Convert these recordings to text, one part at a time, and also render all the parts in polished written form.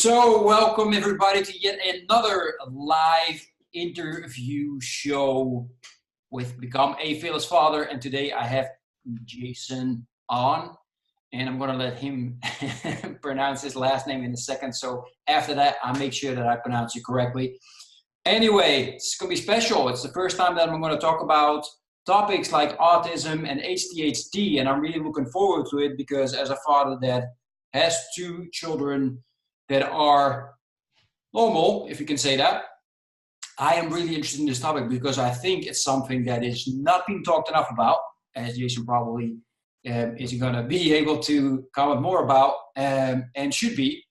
So welcome everybody to yet another live interview show with Become a Fearless Father. And today I have Jason on, and I'm going to let him pronounce his last name in a second. So after that, I'll make sure that I pronounce it correctly. Anyway, it's going to be special. It's the first time that I'm going to talk about topics like autism and ADHD, and I'm really looking forward to it because as a father that has two children that are normal, if you can say that, I am really interested in this topic because I think it's something that is not being talked enough about, as Jason probably is going to be able to comment more about and should be.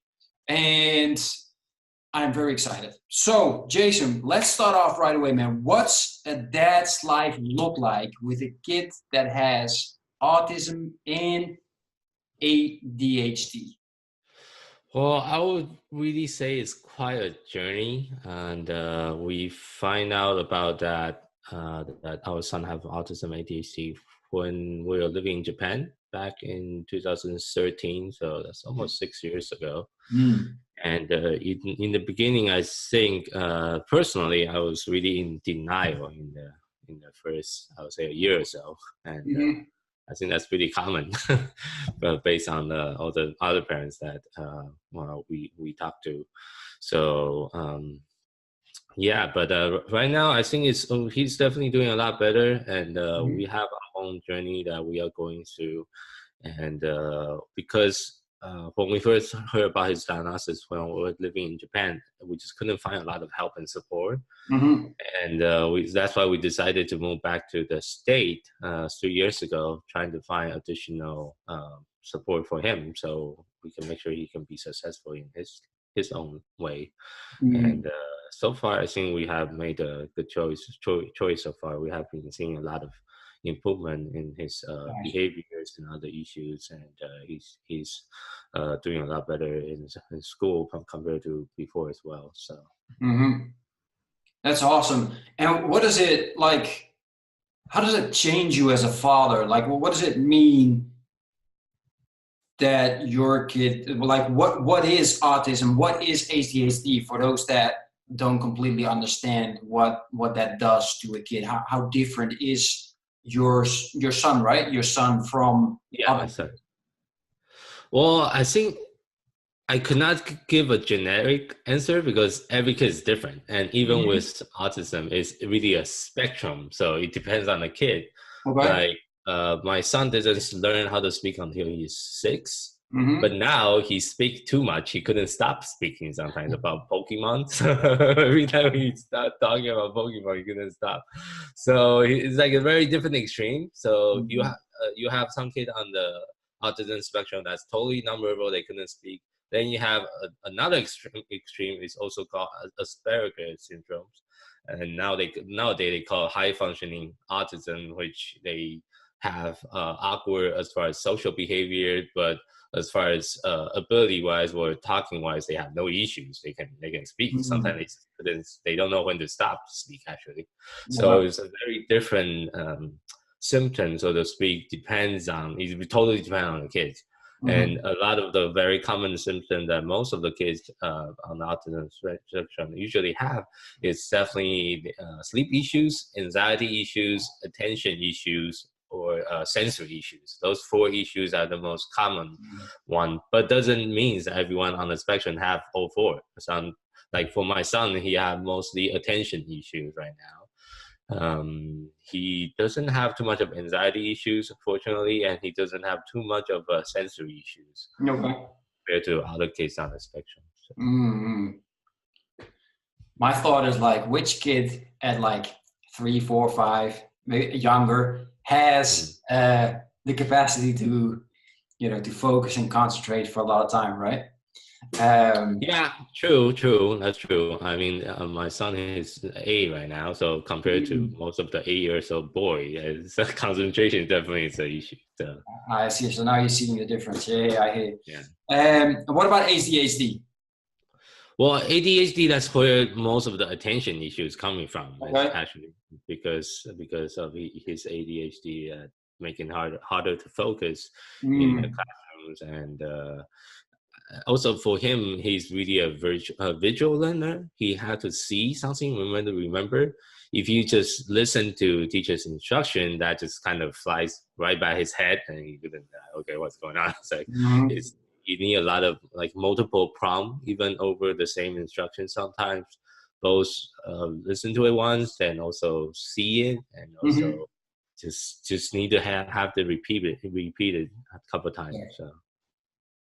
And I'm very excited. So, Jason, let's start off right away, man. What's a dad's life look like with a kid that has autism and ADHD? Well, I would really say it's quite a journey, and we find out about that our son have autism ADHD when we were living in Japan back in 2013. So that's almost 6 years ago. And in the beginning, I think personally, I was really in denial in the first, I would say, a year or so, and I think that's pretty common, but based on all the other parents that we talk to. So yeah, but right now I think he's definitely doing a lot better, and we have our own journey that we are going through, and because when we first heard about his diagnosis when we were living in Japan, we just couldn't find a lot of help and support. And that's why we decided to move back to the state 3 years ago, trying to find additional support for him so we can make sure he can be successful in his own way. And so far, I think we have made a good choice so far. We have been seeing a lot of improvement in his behaviors and other issues, and he's doing a lot better in school compared to before as well. So that's awesome. And what is it like? How does it change you as a father? Like, what does it mean that your kid, like, what is autism? What is ADHD for those that don't completely understand what that does to a kid? How different is your son, right? Your son from my son. Well, I think I could not give a generic answer because every kid is different, and even with autism, it's really a spectrum. So it depends on the kid. Okay. Like my son doesn't learn how to speak until he's 6. But now he speaks too much. He couldn't stop speaking sometimes about Pokemon. So every time he started talking about Pokemon, he couldn't stop. So it's like a very different extreme. So you have some kid on the autism spectrum that's totally nonverbal. They couldn't speak. Then you have another extreme is also called Asperger's syndrome. And nowadays they call it high functioning autism, which they have awkward as far as social behavior, but as far as ability-wise or talking-wise, they have no issues. They can speak. Sometimes they don't know when to stop to speak, actually. So it's a very different symptom, so to speak. It totally depends on the kids. And a lot of the very common symptoms that most of the kids on the autism spectrum usually have is definitely sleep issues, anxiety issues, attention issues, or sensory issues. Those 4 issues are the most common one, but doesn't mean that everyone on the spectrum have all 4. Some, like for my son, he have mostly attention issues right now. He doesn't have too much of anxiety issues, fortunately, and he doesn't have too much of sensory issues compared to other kids on the spectrum. So. My thought is like, which kid at like 3, 4, 5, maybe younger, has the capacity to focus and concentrate for a lot of time, right? Yeah, true. That's true. I mean, my son is 8 right now, so compared to most of the 8 years old boy, concentration definitely is an issue. So. I see. So now you're seeing the difference. Yeah, I hear. Yeah. What about ADHD? Well, ADHD, that's where most of the attention issues coming from, actually, because of his ADHD making harder to focus in the classrooms, and also for him, he's really a visual learner. He had to see something, remember. If you just listen to teacher's instruction, that just kind of flies right by his head, and he couldn't, okay, what's going on? It's like, you need a lot of like multiple prompt, even over the same instruction sometimes. Both listen to it once, and also see it, and also just need to have to repeat it a couple of times. So.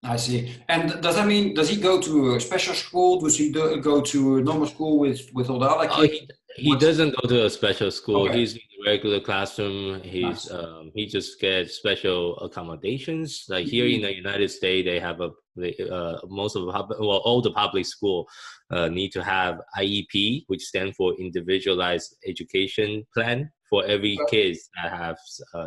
I see. And does that mean, does he go to a special school? Does he go to a normal school with all the other kids? He doesn't go to a special school. Okay. He's in the regular classroom. Nice. He just gets special accommodations. Like here in the United States, they have all the public school need to have IEP, which stands for Individualized Education Plan for every kid that have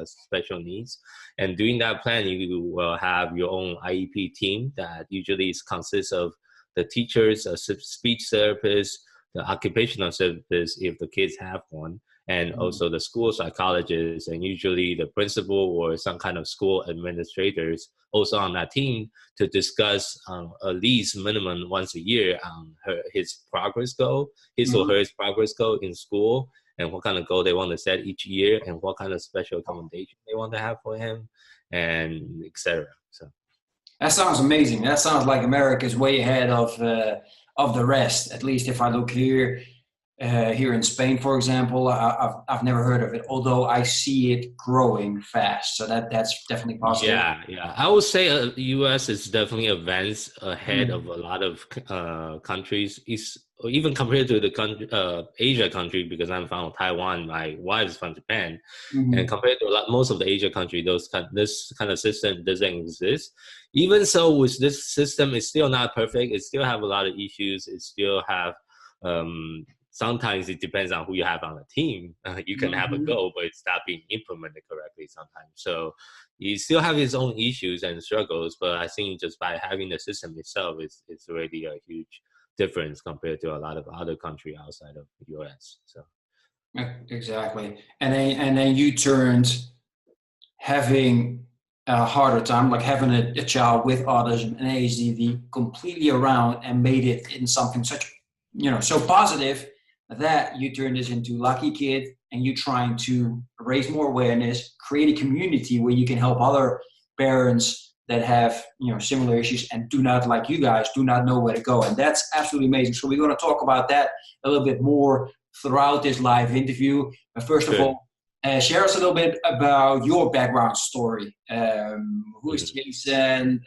special needs. And during that plan, you will have your own IEP team that usually consists of the teachers, a speech therapist, the occupational therapist if the kids have one, and also the school psychologist, and usually the principal or some kind of school administrators also on that team to discuss at least minimum once a year his progress goal, his or her progress goal in school, and what kind of goal they want to set each year, and what kind of special accommodation they want to have for him, and etc. So that sounds amazing. That sounds like America's way ahead of the rest. At least if I look here in Spain, for example, I've never heard of it, although I see it growing fast. So that's definitely positive. Yeah. I would say U.S. is definitely advanced ahead of a lot of countries. Even compared to the Asia country, because I'm from Taiwan, my wife is from Japan, and compared to most of the Asia country, this kind of system doesn't exist. Even so, with this system, it's still not perfect. It still have a lot of issues. It still have sometimes it depends on who you have on the team. You can have a goal, but it's not being implemented correctly sometimes. So you still have its own issues and struggles, but I think just by having the system itself, it's already a huge difference compared to a lot of other countries outside of the US. So exactly. And then you turned having a harder time, like having a child with autism and ADHD completely around and made it in something such, so positive that you turn this into LakiKid, and you're trying to raise more awareness, create a community where you can help other parents that have similar issues and do not, like you guys, do not know where to go. And that's absolutely amazing. So we're going to talk about that a little bit more throughout this live interview. But first of all, share us a little bit about your background story. Who is Jason?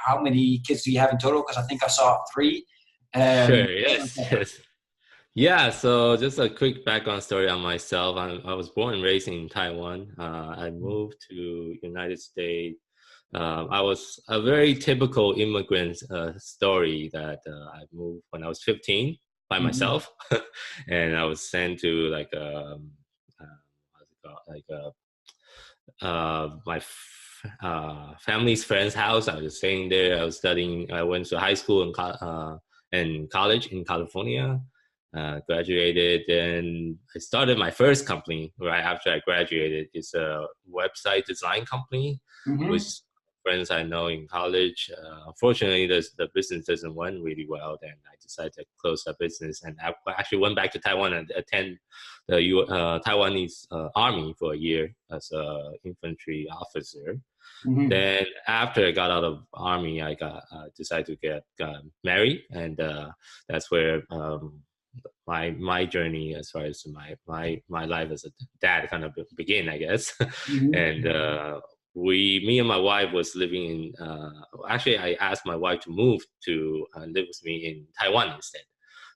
How many kids do you have in total? Because I think I saw 3. Sure, yes. Yeah, so just a quick background story on myself. I was born and raised in Taiwan. I moved to United States. I was a very typical immigrant story that I moved when I was 15 by myself, and I was sent to my family's friend's house. I was staying there. I was studying. I went to high school and college in California. Graduated, and I started my first company right after I graduated. It's a website design company with friends I know in college. Unfortunately, the business doesn't went really well. Then I decided to close that business, and I actually went back to Taiwan and attend the Taiwanese army for a year as an infantry officer. Then after I got out of army, I decided to get married, and that's where my journey as far as my life as a dad kind of begin, I guess. And me and my wife was living in actually I asked my wife to move to live with me in Taiwan instead.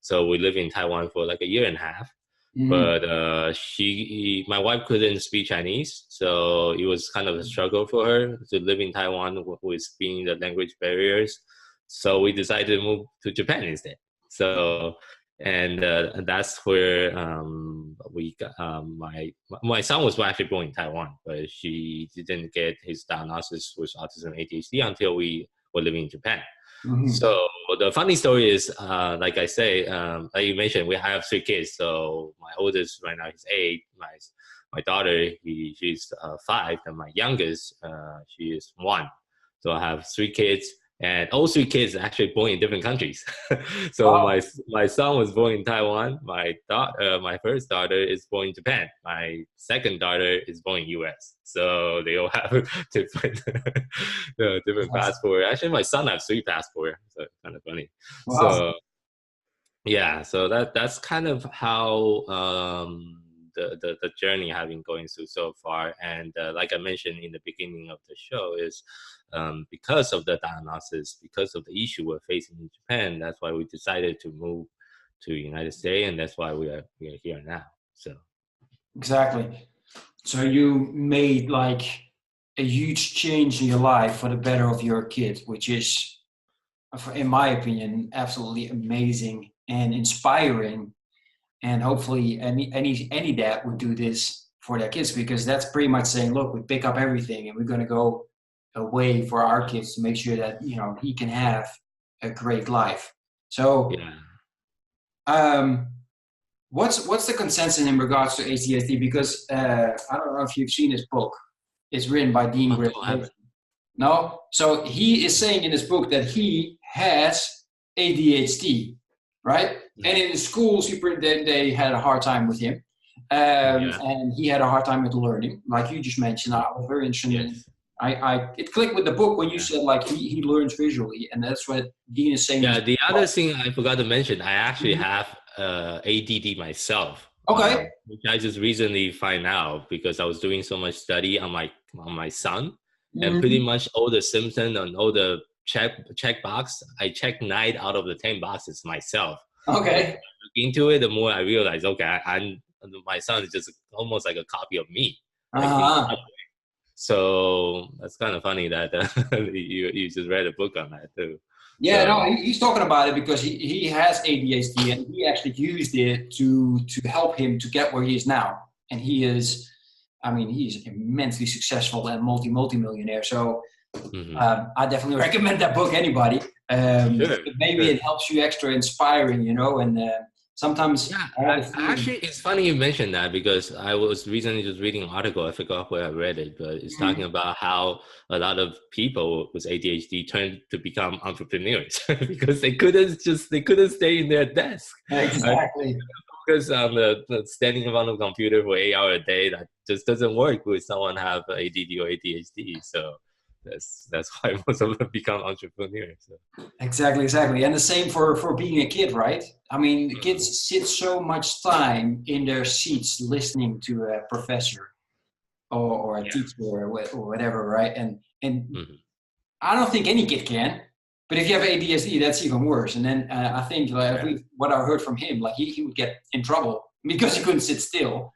So we lived in Taiwan for like a year and a half. But my wife couldn't speak Chinese, so it was kind of a struggle for her to live in Taiwan with being the language barriers. So we decided to move to Japan instead. So and that's where we got, my son was actually born in Taiwan, but he didn't get his diagnosis with autism ADHD until we were living in Japan. So the funny story is, like I say, like you mentioned, we have 3 kids. So my oldest right now is 8. My daughter, she's 5, and my youngest, she is 1. So I have 3 kids. And all three kids are actually born in different countries. So Wow. my son was born in Taiwan. My first daughter is born in Japan. My second daughter is born in US. So they all have different different passport. Actually, my son has 3 passports. So it's kind of funny. Wow. So yeah, so that's kind of how the journey I've been going through so far. And like I mentioned in the beginning of the show, is because of the diagnosis, because of the issue we're facing in Japan, that's why we decided to move to the United States, and that's why we are here now. So Exactly. So you made like a huge change in your life for the better of your kid, which is, in my opinion, absolutely amazing and inspiring. And hopefully any dad would do this for their kids, because that's pretty much saying, look, we pick up everything and we're going to go away for our kids to make sure that, you know, he can have a great life. So yeah. what's the consensus in regards to ADHD? Because I don't know if you've seen his book. It's written by Dean Gray. No? So he is saying in his book that he has ADHD, right? And in the schools, they had a hard time with him. And he had a hard time with learning, like you just mentioned. I was very interested in, it clicked with the book when you said like he learns visually, and that's what Dean is saying. Yeah, the other thing I forgot to mention, I actually have ADD myself. Okay. Which I just recently find out because I was doing so much study on my son, and pretty much all the symptoms and all the check box, I check 9 out of the 10 boxes myself. Okay. Look into it, the more I realize, okay, my son is just almost like a copy of me. Like so that's kind of funny that you just read a book on that too. Yeah, so, no, he's talking about it because he has ADHD, and he actually used it to help him to get where he is now. And he is, I mean, he's immensely successful and multi-millionaire. So I definitely recommend that book, anybody. Maybe it helps you extra inspiring, you know, and sometimes. Yeah, actually, it's funny you mentioned that because I was recently just reading an article. I forgot where I read it, but it's talking about how a lot of people with ADHD turned to become entrepreneurs because they couldn't stay in their desk. Exactly. Focus on the standing in front of a computer for 8 hours a day. That just doesn't work with someone have ADD or ADHD. So. That's why most of them become entrepreneurs. So. Exactly. And the same for being a kid, right? I mean, kids sit so much time in their seats listening to a professor or a teacher or whatever, right? And I don't think any kid can. But if you have ADHD, that's even worse. And then I think what I heard from him, like he would get in trouble because he couldn't sit still.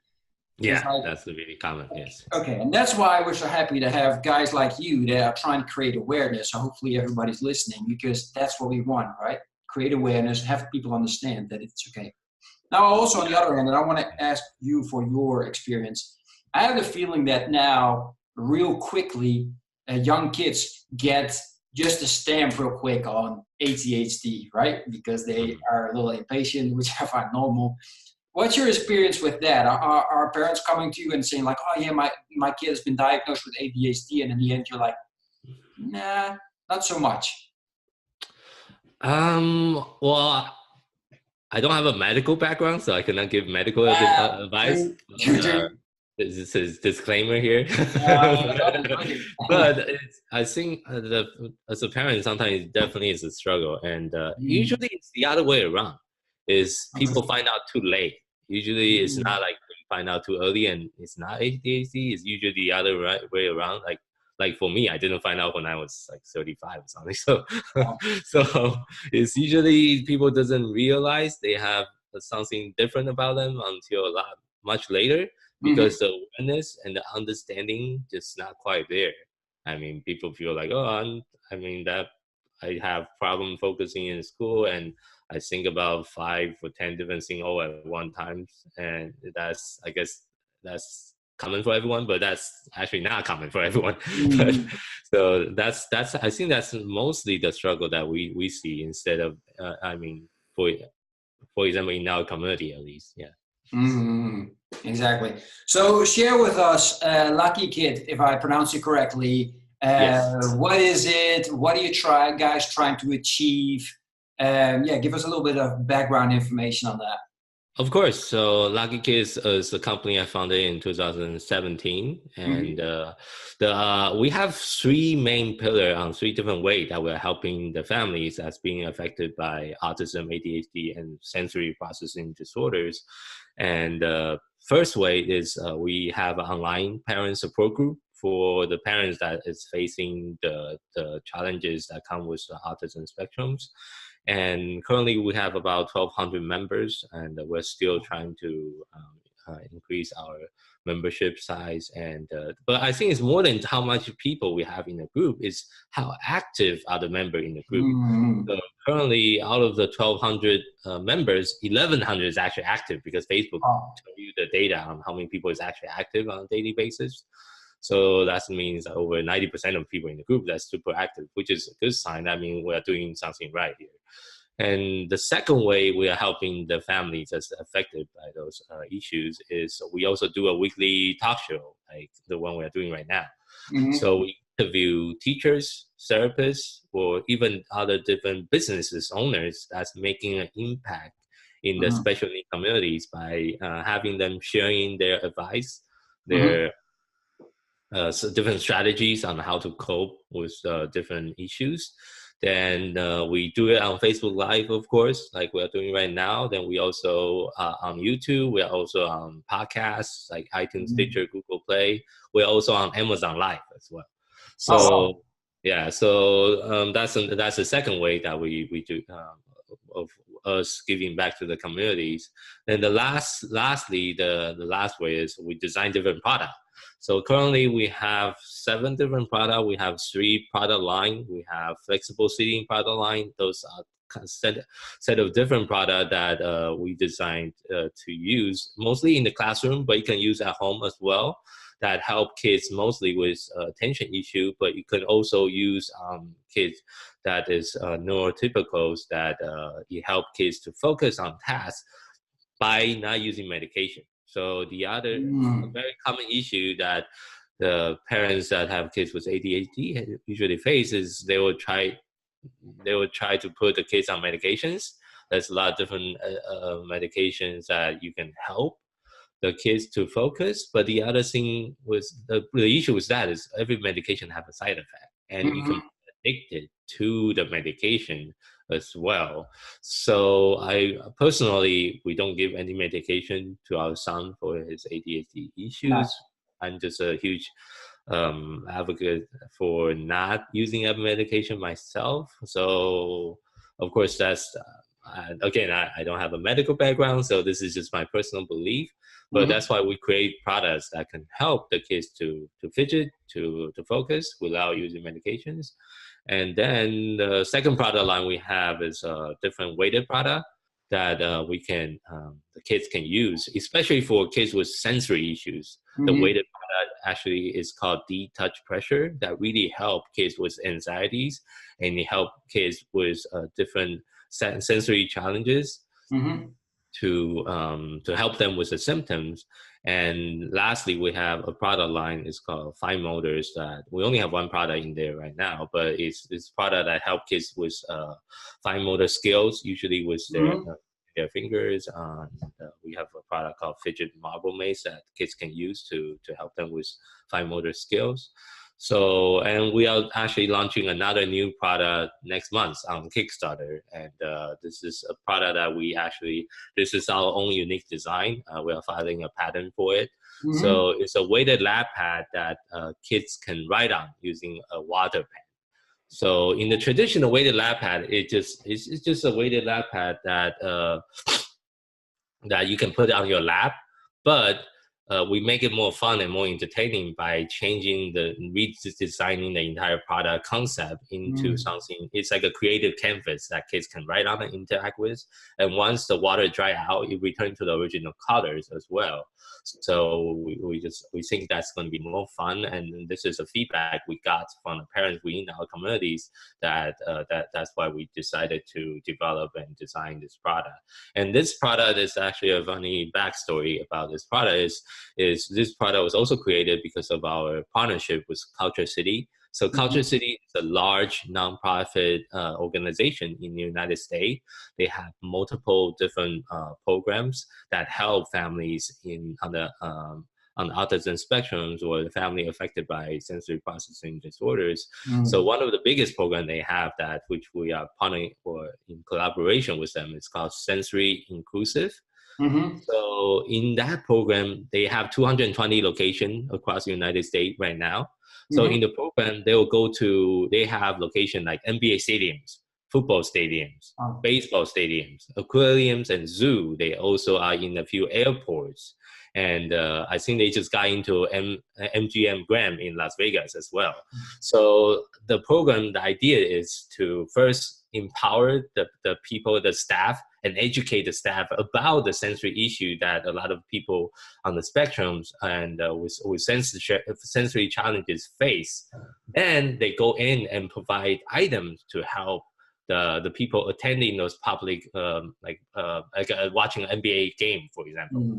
Yeah, that's really common, yes. Okay, and that's why we're so happy to have guys like you that are trying to create awareness. So hopefully everybody's listening, because that's what we want, right? Create awareness, have people understand that it's okay. Now, also on the other hand, and I want to ask you for your experience, I have the feeling that now, real quickly, young kids get just a stamp real quick on ADHD, right? Because they are a little impatient, which I find normal. What's your experience with that? Are parents coming to you and saying like, oh yeah, my kid has been diagnosed with ADHD, and in the end you're like, nah, not so much? Well, I don't have a medical background, so I cannot give medical advice. This is disclaimer here. But I think as a parent, sometimes it definitely is a struggle, and usually it's the other way around. Is people find out too late. Usually it's not like you find out too early and it's not ADHD. It's usually the other way around. Like for me, I didn't find out when I was like 35 or something. So, so it's usually people doesn't realize they have something different about them until much later, because the awareness and the understanding just not quite there. I mean, people feel like, that I have problem focusing in school, and I think about 5 or 10 different things all at one time, and I guess that's common for everyone, but that's actually not common for everyone. So that's I think that's mostly the struggle that we see, instead of for example in our community at least. Exactly. So share with us, LakiKid, if I pronounce it correctly, Yes. What is it? What are you guys trying to achieve? Yeah, give us a little bit of background information on that. Of course. So LakiKid is a company I founded in 2017, and we have three main pillars on three different ways that we're helping the families that's being affected by autism, ADHD, and sensory processing disorders. And first way is we have an online parent support group for the parents that is facing the challenges that come with the autism spectrums. And currently we have about 1,200 members, and we're still trying to increase our membership size. And but I think it's more than how much people we have in the group, is how active are the members in the group. So currently, out of the 1,200 members, 1,100 is actually active, because Facebook tells you the data on how many people is actually active on a daily basis. So that means that over 90% of people in the group that's super active, which is a good sign. That means we are doing something right here. And the second way we are helping the families that's affected by those issues is we also do a weekly talk show, like the one we are doing right now. So we interview teachers, therapists, or even other different businesses owners that's making an impact in the special needs communities by having them sharing their advice, their so different strategies on how to cope with different issues. Then we do it on Facebook Live, of course, like we're doing right now. Then we also on YouTube. We're also on podcasts like iTunes, Stitcher, Google Play. We're also on Amazon Live as well. So yeah, so that's the second way that we do of us giving back to the communities. And the lastly, the last way is we design different products. So currently we have 7 different products. We have 3 product line. We have flexible seating product line. Those are set of different products that we designed to use mostly in the classroom, but you can use at home as well. That help kids mostly with attention issue, but you could also use kids that is neurotypicals that it help kids to focus on tasks by not using medication. So the other very common issue that the parents that have kids with ADHD usually face is they will try to put the kids on medications. There's a lot of different medications that you can help the kids to focus. But the other thing with the issue with that is every medication have a side effect, and you can be addicted to the medication as well. So I personally, we don't give any medication to our son for his ADHD issues. Nice. I'm just a huge advocate for not using a medication myself. So of course that's again, I don't have a medical background, so this is just my personal belief. But that's why we create products that can help the kids to fidget, to focus without using medications. And then the second product line we have is a different weighted product that we can the kids can use, especially for kids with sensory issues. The weighted product actually is called D-Touch Pressure, that really help kids with anxieties, and it help kids with different sensory challenges to help them with the symptoms. And lastly, we have a product line. It's called Fine Motors. That we only have one product in there right now, but it's product that help kids with fine motor skills, usually with their fingers. We have a product called Fidget Marble Maze that kids can use to help them with fine motor skills. So, and we are actually launching another new product next month on Kickstarter. And this is a product that this is our own unique design. We are filing a patent for it. So it's a weighted lap pad that kids can write on using a water pen. So in the traditional weighted lap pad, it's just a weighted lap pad that that you can put on your lap, but we make it more fun and more entertaining by redesigning the entire product concept into something. It's like a creative canvas that kids can write on and interact with. And once the water dry out, it returns to the original colors as well. So we think that's going to be more fun. And this is a feedback we got from the parents within our communities that's why we decided to develop and design this product. And this product is actually a funny backstory about this product is this product was also created because of our partnership with Culture City. So Culture City is a large nonprofit organization in the United States. They have multiple different programs that help families on the autism spectrums or the family affected by sensory processing disorders. So one of the biggest programs they have that which we are partnering or in collaboration with them is called Sensory Inclusive. So in that program, they have 220 locations across the United States right now. So in the program, they have locations like NBA stadiums, football stadiums, baseball stadiums, aquariums, and zoo. They also are in a few airports. And I think they just got into MGM Grand in Las Vegas as well. So the program, the idea is to first empower the people, the staff, and educate the staff about the sensory issue that a lot of people on the spectrums and with sensory challenges face. Then they go in and provide items to help the people attending those public, like watching an NBA game, for example.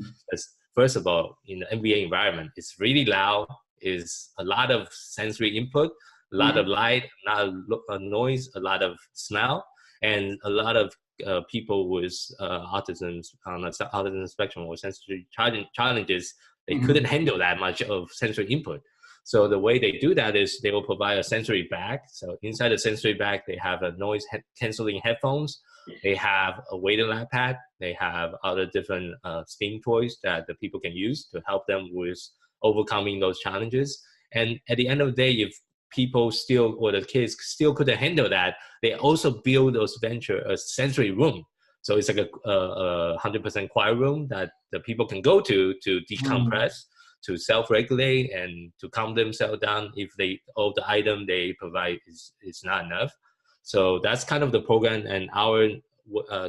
First of all, in the NBA environment, it's really loud, is a lot of sensory input, a lot of light, a lot of noise, a lot of smell, and a lot of people with autism on the autism spectrum or sensory challenges, they couldn't handle that much of sensory input. So the way they do that is they will provide a sensory bag. So inside the sensory bag, they have a noise canceling headphones. They have a weighted lap pad. They have other different STEAM toys that the people can use to help them with overcoming those challenges. And at the end of the day, if people still, or the kids still couldn't handle that, they also build those a sensory room. So it's like a 100% quiet room that the people can go to decompress, to self-regulate, and to calm themselves down if all the item they provide is not enough. So that's kind of the program, and our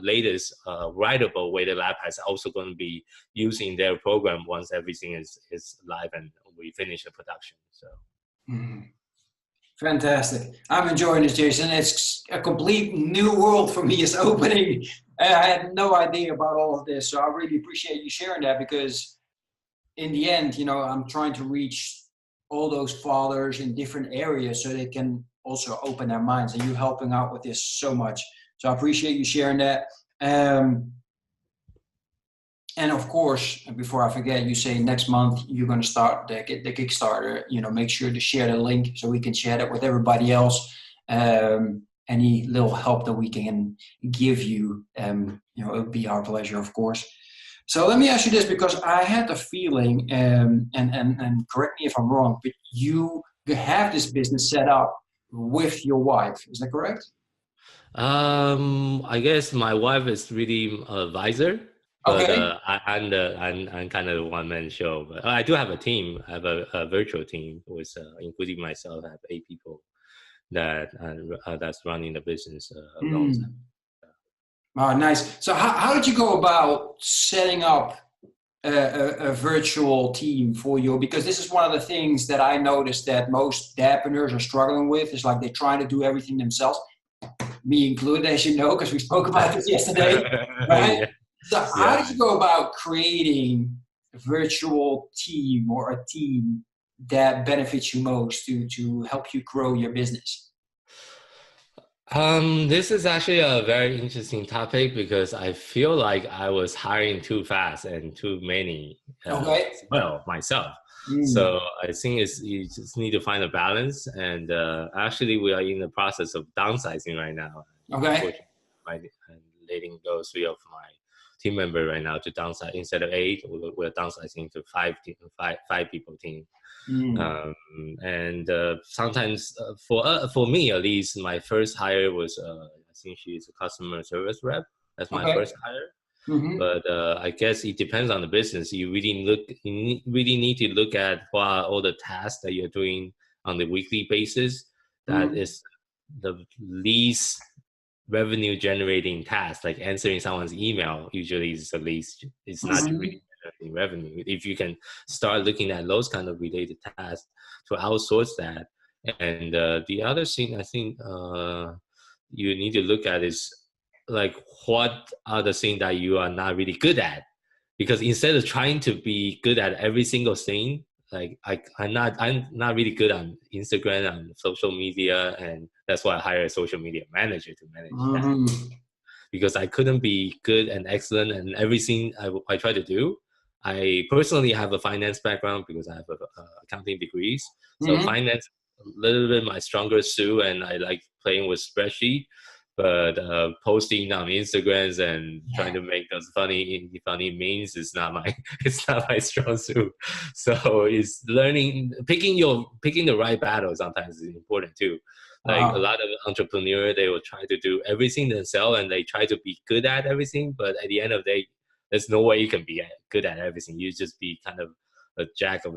latest writable weighted lap is also going to be using their program once everything is live and we finish the production. So. Fantastic. I'm enjoying this, Jason. It's a complete new world for me. It's opening. I had no idea about all of this, so I really appreciate you sharing that, because in the end, I'm trying to reach all those fathers in different areas so they can also open their minds, and you helping out with this so much. So I appreciate you sharing that. And of course, before I forget, you say next month you're going to start the Kickstarter. Make sure to share the link so we can share that with everybody else. Any little help that we can give you, it would be our pleasure, of course. So let me ask you this, because I had the feeling, and correct me if I'm wrong, but you have this business set up with your wife. Is that correct? I guess my wife is really an advisor, but okay. I'm kind of a one-man show. But I do have a team. I have a virtual team with, including myself. I have 8 people that's running the business alongside. Oh, nice. So how did you go about setting up a virtual team for you? Because this is one of the things that I noticed that most dadpreneurs are struggling with. Is like they're trying to do everything themselves, me included, as you know, because we spoke about this yesterday, right? Yeah. So how did you go about creating a virtual team or a team that benefits you most to help you grow your business? This is actually a very interesting topic, because I feel like I was hiring too fast and too many myself. So I think you just need to find a balance, and actually we are in the process of downsizing right now. Okay. I'm letting go 3 of my team members right now to downsize. Instead of 8, we're downsizing to 5 people team. And sometimes for me at least, my first hire was I think she's a customer service rep. That's my first hire. But I guess it depends on the business. You really need to look at what are all the tasks that you're doing on the weekly basis. That is the least revenue generating task, like answering someone's email usually is the least. It's not really generating revenue. If you can start looking at those kind of related tasks to outsource that. And the other thing I think you need to look at is like, what are the things that you are not really good at? Because instead of trying to be good at every single thing, I'm not really good on Instagram and social media, and that's why I hired a social media manager to manage that, because I couldn't be good and excellent in everything I try to do. I personally have a finance background because I have accounting degrees, so finance a little bit my stronger suit, and I like playing with spreadsheet. But posting on Instagrams and trying to make those funny memes is not my it's not my strong suit. So it's learning, picking the right battle sometimes is important too. Like a lot of entrepreneurs, they will try to do everything themselves and they try to be good at everything, but at the end of the day, there's no way you can be good at everything. You just be kind of a jack of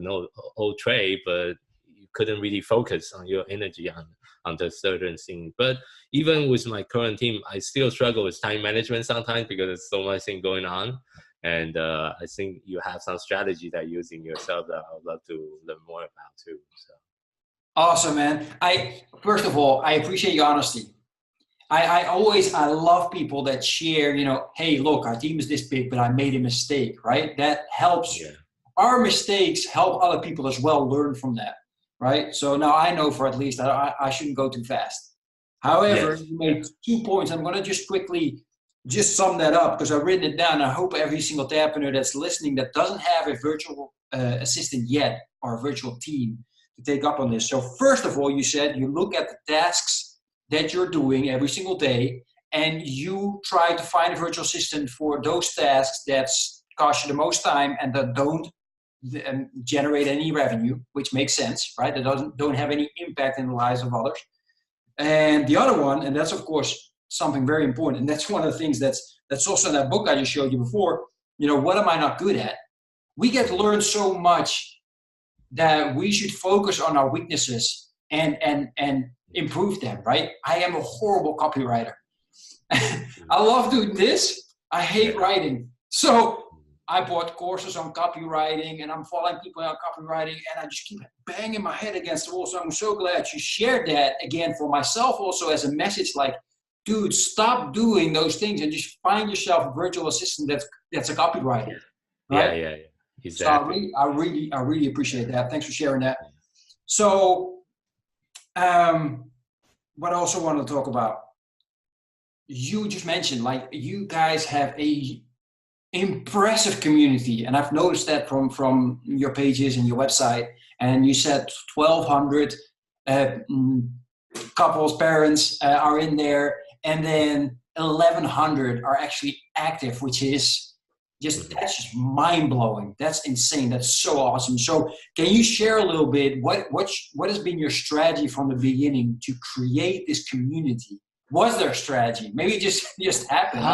all trade, but you couldn't really focus on your energy on the certain thing. But even with my current team, I still struggle with time management sometimes because there's so much thing going on. And I think you have some strategy that you're using yourself that I would love to learn more about too. So. Awesome, man. First of all, I appreciate your honesty. I love people that share, hey, look, our team is this big, but I made a mistake, right? That helps. Yeah. Our mistakes help other people as well learn from that, right? So now I know for at least I shouldn't go too fast. However, yes. You made 2 points. I'm going to just quickly sum that up because I've written it down. I hope every single Tapreneur that's listening that doesn't have a virtual assistant yet or a virtual team to take up on this. So first of all, you said you look at the tasks that you're doing every single day, and you try to find a virtual assistant for those tasks that cost you the most time and that don't generate any revenue, which makes sense, right? That don't have any impact in the lives of others. And the other one, and that's of course something very important, and that's one of the things that's also in that book I just showed you before. What am I not good at? We get to learn so much that we should focus on our weaknesses and improve them, right? I am a horrible copywriter. I love doing this. I hate writing. So I bought courses on copywriting and I'm following people on copywriting and I just keep banging my head against the wall. So I'm so glad you shared that again for myself also as a message like, dude, stop doing those things and just find yourself a virtual assistant that's a copywriter. Right? Yeah. Exactly. So I really appreciate that. Thanks for sharing that. So what I also want to talk about, you just mentioned, like, you guys have a impressive community, and I've noticed that from your pages and your website, and you said 1,200 couples, parents are in there, and then 1,100 are actually active, which is that's just mind-blowing. That's insane. That's so awesome. So can you share a little bit what has been your strategy from the beginning to create this community? Was there a strategy? Maybe it just happened.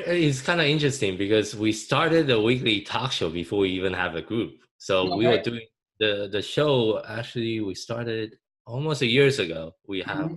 It's kind of interesting because we started a weekly talk show before we even have a group. So we were doing the show. Actually, we started almost a years ago. We have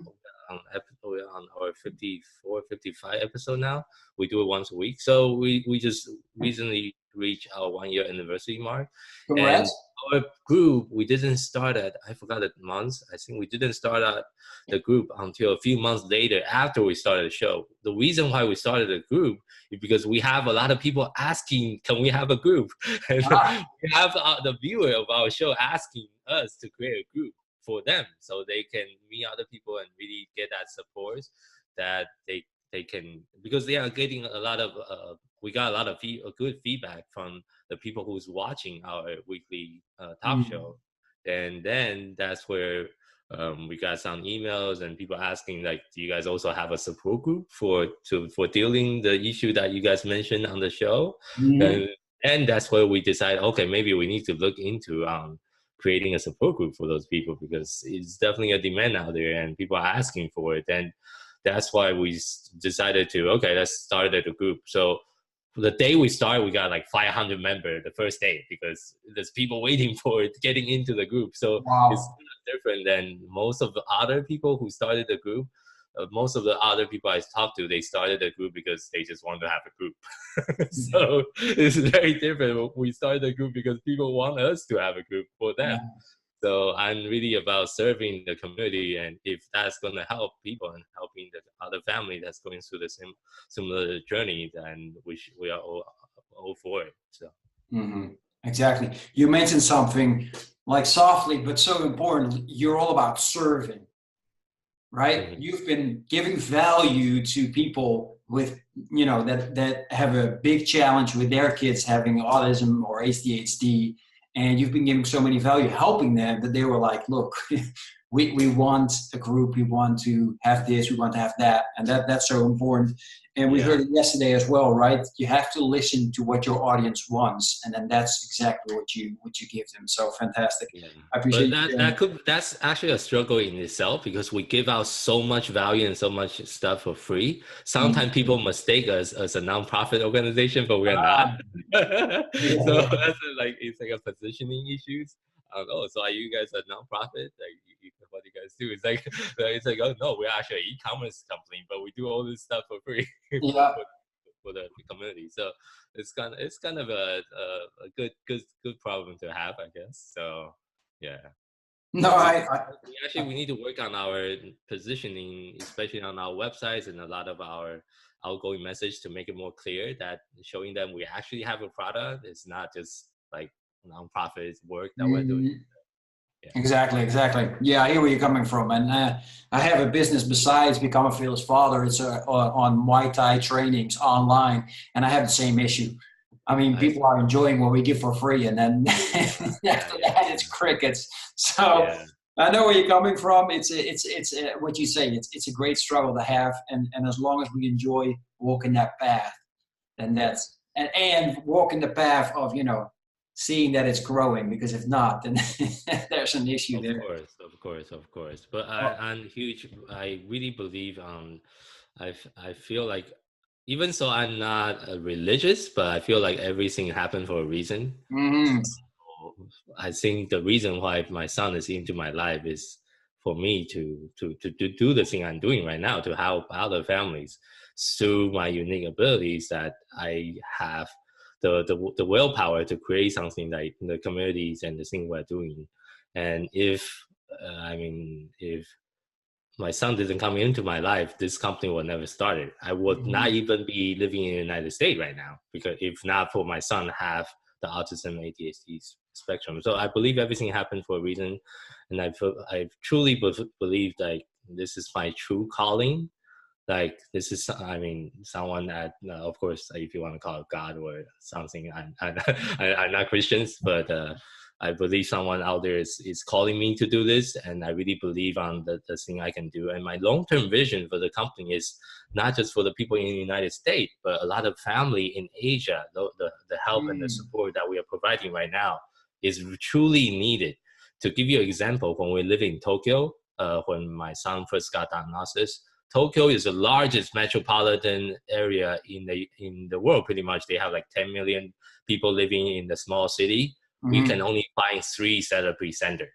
we're on our 54, 55 episode now. We do it once a week. So we just recently reached our 1 year anniversary mark. Congrats. And our group, we didn't start at, I forgot the months. I think we didn't start at the group until a few months later after we started the show. The reason why we started a group is because we have a lot of people asking, can we have a group? And we have the viewer of our show asking us to create a group for them so they can meet other people and really get that support that they can, because they are getting a lot of we got a lot of good feedback from the people who's watching our weekly talk show. And then that's where we got some emails and people asking, like, do you guys also have a support group for dealing the issue that you guys mentioned on the show? And that's where we decided, okay, maybe we need to look into creating a support group for those people, because it's definitely a demand out there and people are asking for it. And that's why we decided to, okay, let's start a group. So the day we started, we got like 500 members the first day because there's people waiting for it, getting into the group. So it's different than most of the other people who started the group. Most of the other people I talked to, they started a group because they just want to have a group. So it's very different. We started a group because people want us to have a group for them. So I'm really about serving the community, and if that's going to help people and helping the other family that's going through the similar journey, then we are all for it. So. Exactly. You mentioned something like softly, but so important. You're all about serving, right? Mm-hmm. You've been giving value to people with, that have a big challenge with their kids having autism or ADHD, and you've been giving so many value, helping them, that they were like, look, we want a group, we want to have this, we want to have that, and that's so important. And we heard it yesterday as well, right? You have to listen to what your audience wants, and then that's exactly what you give them. So fantastic. Yeah. I appreciate But that's actually a struggle in itself, because we give out so much value and so much stuff for free. Sometimes people mistake us as a nonprofit organization, but we're not. So that's it's like a positioning issues. Oh, so are you guys a nonprofit? Like, what do you guys do? It's like it's like, oh no, we're actually an e-commerce company, but we do all this stuff for free for the community. So it's kind of a good problem to have, I guess. So yeah. No, We need to work on our positioning, especially on our websites and a lot of our outgoing message, to make it more clear, that showing them we actually have a product. It's not just like nonprofit work that we're doing. Yeah. Exactly. Yeah, I hear where you're coming from. And I have a business besides Become a Fearless Father. It's on Muay Thai trainings online, and I have the same issue. I mean, people are enjoying what we give for free, and then after that, it's crickets. So I know where you're coming from. It's what you say. It's a great struggle to have, and as long as we enjoy walking that path, then that's and walking the path of seeing that it's growing, because if not, then there's an issue there. Of course. But I'm huge. I really believe I feel like, even so I'm not religious, but I feel like everything happened for a reason. Mm-hmm. So I think the reason why my son is into my life is for me to do the thing I'm doing right now, to help other families through my unique abilities, that I have the willpower to create something like the communities and the thing we're doing. And if my son didn't come into my life, this company would never started. I would not even be living in the United States right now, because if not for my son have the autism ADHD spectrum. So I believe everything happened for a reason, and I truly believe like this is my true calling. Like this is, someone that, of course, if you want to call it God or something, I'm not Christians, but I believe someone out there is calling me to do this, and I really believe on the thing I can do. And my long-term vision for the company is not just for the people in the United States, but a lot of family in Asia. The help and the support that we are providing right now is truly needed. To give you an example, when we live in Tokyo, when my son first got diagnosis, Tokyo is the largest metropolitan area in the world. Pretty much, they have like 10 million people living in the small city. We can only find 3 therapy centers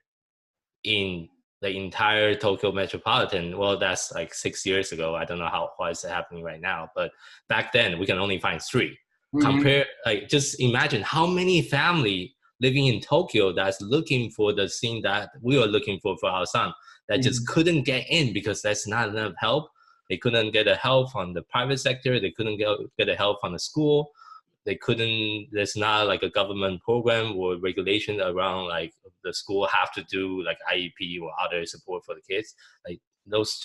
in the entire Tokyo metropolitan. Well, that's like 6 years ago. I don't know why it's happening right now, but back then we can only find 3. Compare, just imagine how many family living in Tokyo that's looking for the thing that we are looking for our son, that just couldn't get in because there's not enough help. They couldn't get the help from the private sector. They couldn't get the help from the school. There's not like a government program or regulation around like the school have to do like IEP or other support for the kids. Like those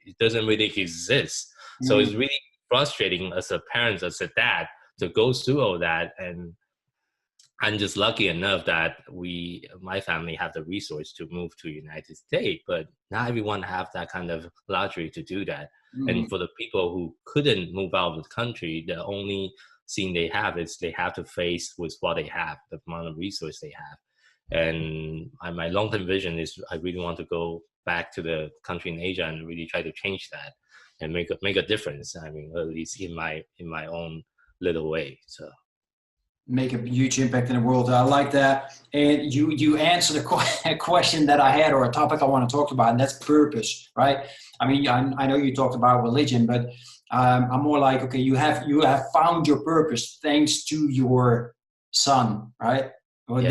it doesn't really exist. So it's really frustrating as a parent, as a dad, to go through all that. And I'm just lucky enough that my family have the resource to move to United States, but not everyone have that kind of luxury to do that. And for the people who couldn't move out of the country, the only thing they have is they have to face with what they have, the amount of resource they have. And my long-term vision is I really want to go back to the country in Asia and really try to change that and make a difference. I mean, at least in my own little way. So make a huge impact in the world. I like that. And you answered a question that I had, or a topic I want to talk about, and that's purpose, right? I mean, I know you talked about religion, but I'm more like, okay, you have found your purpose thanks to your son, right? Well,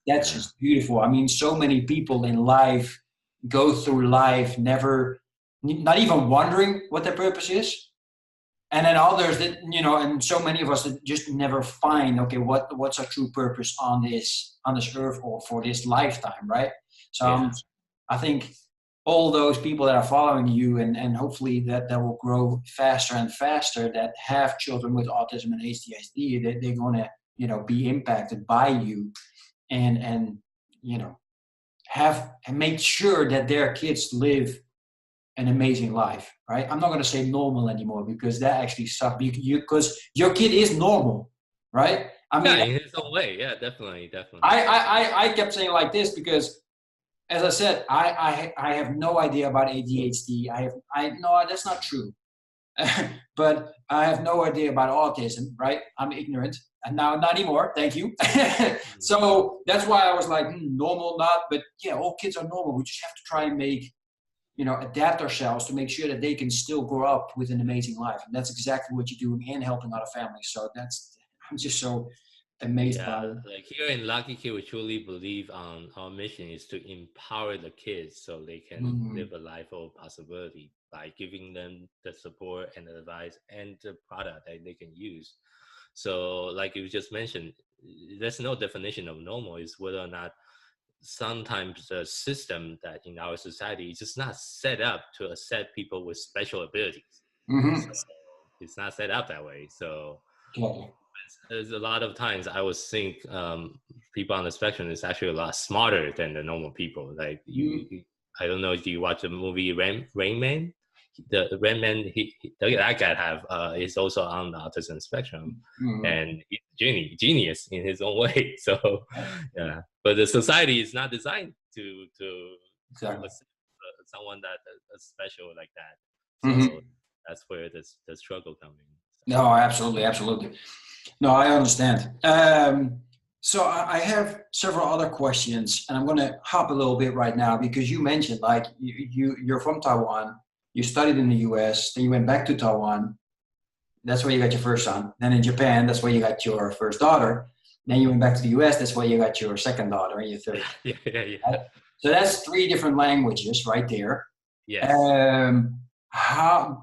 that's just beautiful. I mean, so many people in life go through life not even wondering what their purpose is. And then others that, you know, and so many of us that just never find, okay, what's our true purpose on this earth or for this lifetime, right? So I think all those people that are following you, and hopefully that will grow faster and faster, that have children with autism and ADHD, that they're going to, you know, be impacted by you, and you know, have and make sure that their kids live an amazing life, right? I'm not going to say normal anymore because that actually sucks. Because your kid is normal, right? I mean, in his own way, yeah, definitely. I kept saying like this because, as I said, I have no idea about ADHD. No, that's not true. But I have no idea about autism, right? I'm ignorant, and now not anymore. Thank you. So that's why I was like, normal, not, but yeah, all kids are normal. We just have to try and make, you know, adapt ourselves to make sure that they can still grow up with an amazing life. And that's exactly what you're doing and helping other families. So I'm just so amazed by it. Like here in LakiKid, we truly believe our mission is to empower the kids so they can live a life of possibility by giving them the support and the advice and the product that they can use. So like you just mentioned, there's no definition of normal. Is whether or not sometimes the system that in our society is just not set up to accept people with special abilities. So it's not set up that way. So there's a lot of times I would think people on the spectrum is actually a lot smarter than the normal people. Like I don't know if you watch the movie Rain Man. The Rain Man, that guy is also on the autism spectrum, and he's genius in his own way. So yeah, but the society is not designed to accept someone that is special like that. So that's where the struggle comes in. No, absolutely. No, I understand. So I have several other questions, and I'm going to hop a little bit right now because you mentioned like you're from Taiwan. You studied in the US, then you went back to Taiwan. That's where you got your first son. Then in Japan, that's where you got your first daughter. Then you went back to the US, that's where you got your second daughter and your third. Yeah. Right? So that's 3 different languages right there. Yes. I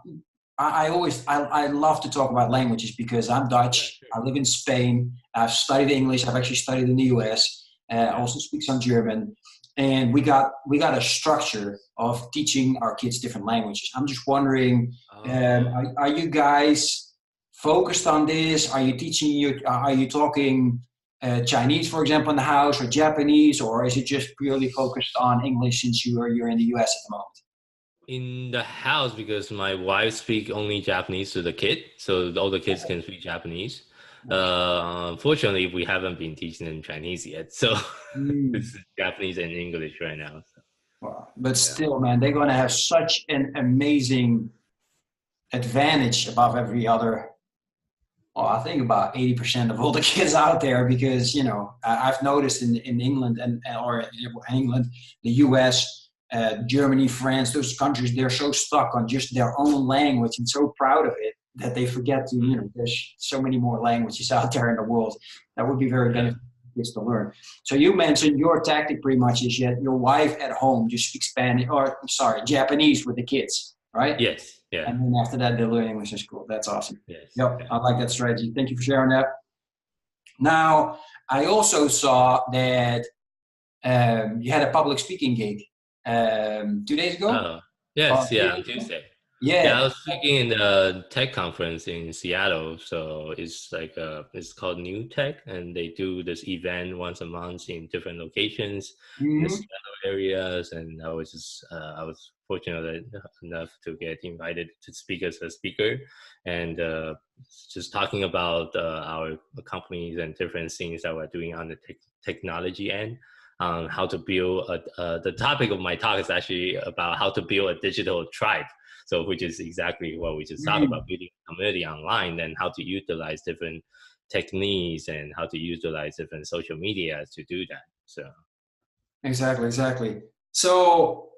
love to talk about languages because I'm Dutch. I live in Spain. I've studied English. I've actually studied in the US. I also speak some German. And we got a structure of teaching our kids different languages. I'm just wondering, are you guys focused on this? Are you talking Chinese, for example, in the house, or Japanese, or is it just purely focused on English since you're in the US at the moment? In the house, because my wife speaks only Japanese to the kid, so all the kids can speak Japanese. Unfortunately, we haven't been teaching them Chinese yet, so it's Japanese and English right now. So. Wow. But still, man, they're going to have such an amazing advantage above every other. Well, I think about 80% of all the kids out there, because, you know, I've noticed in England or in England, the US, Germany, France, those countries, they're so stuck on just their own language and so proud of it that they forget to, you know, there's so many more languages out there in the world that would be very beneficial to learn. So you mentioned your tactic pretty much is your wife at home just speaks Japanese with the kids, right? Yes. Yeah. And then after that, they learn English in school. That's awesome. Yes. Yep. Yeah. I like that strategy. Thank you for sharing that. Now, I also saw that you had a public speaking gig 2 days ago. Yes. On Tuesday. Yeah, I was speaking in the tech conference in Seattle. So it's like it's called New Tech, and they do this event once a month in different locations in the Seattle areas. And I was fortunate enough to get invited to speak as a speaker, and just talking about our companies and different things that we're doing on the technology end. How to build the topic of my talk is actually about how to build a digital tribe. So which is exactly what we just talked about, building a community online, and how to utilize different techniques and how to utilize different social media to do that. So exactly. So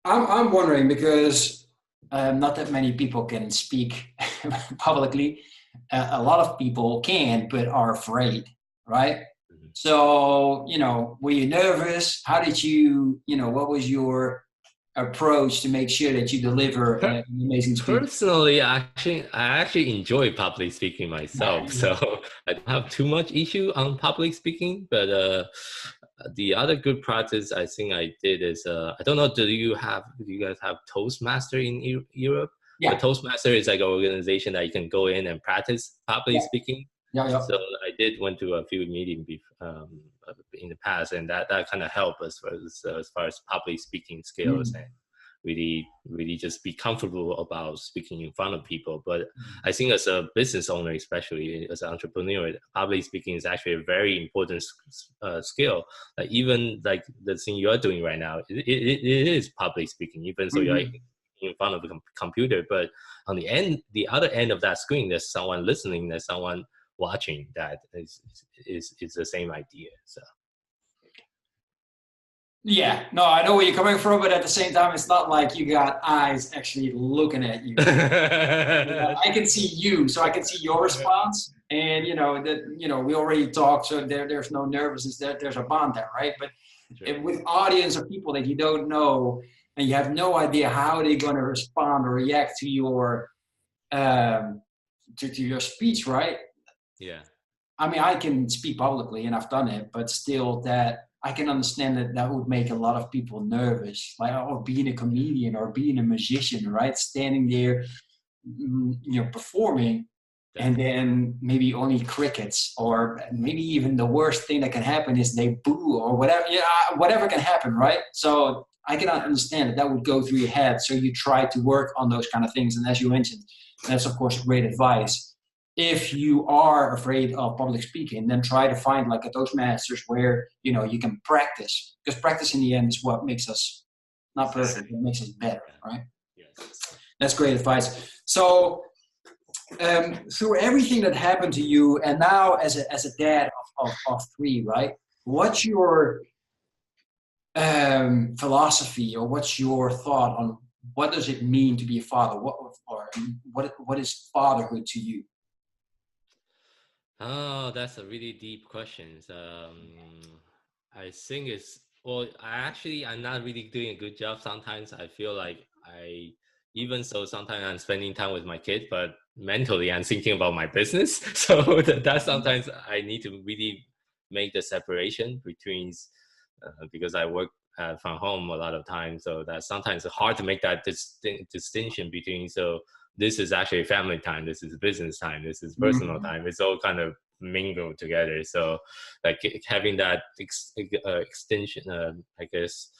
I'm wondering, because not that many people can speak publicly. A lot of people can, but are afraid, right? So, you know, were you nervous? How did you, what was your approach to make sure that you deliver an amazing speech? Personally, I actually enjoy public speaking myself, so I don't have too much issue on public speaking. But the other good practice I think I did is I don't know. Do you guys have Toastmaster in Europe? Yeah. The Toastmaster is like an organization that you can go in and practice public speaking. Yeah. So I went to a few meetings in the past, and that kind of helped as far as public speaking skills and really just be comfortable about speaking in front of people. But I think as a business owner, especially as an entrepreneur, public speaking is actually a very important skill. Like even like the thing you are doing right now, it is public speaking, even so you're in front of a computer, but on the other end of that screen, there's someone listening, there's someone watching. That is the same idea. So yeah, no, I know where you're coming from, but at the same time, it's not like you got eyes actually looking at you. I can see you, so I can see your response, and we already talked, so there's no nervousness. There's a bond there, right? But with audience of people that you don't know, and you have no idea how they're going to respond or react to your to your speech, right? Yeah. I mean, I can speak publicly, and I've done it, but still, that I can understand that would make a lot of people nervous, like, or being a comedian or being a musician, right? Standing there, performing, and then maybe only crickets, or maybe even the worst thing that can happen is they boo or whatever. Yeah, whatever can happen, right? So I can understand that would go through your head. So you try to work on those kind of things, and as you mentioned, that's of course great advice. If you are afraid of public speaking, then try to find like a Toastmasters where you can practice, because practice in the end is what makes us not perfect, it makes us better, right? Yes. That's great advice. So through everything that happened to you, and now as a dad of three, right? What's your philosophy, or what's your thought on what does it mean to be a father? What is fatherhood to you? Oh, that's a really deep question. I think I'm not really doing a good job. Sometimes I feel like sometimes I'm spending time with my kid, but mentally I'm thinking about my business. So that sometimes I need to really make the separation between, because I work from home a lot of times. So that sometimes it's hard to make that distinction between, so this is actually family time, this is business time, this is personal time. It's all kind of mingled together. So like having that extension, I guess,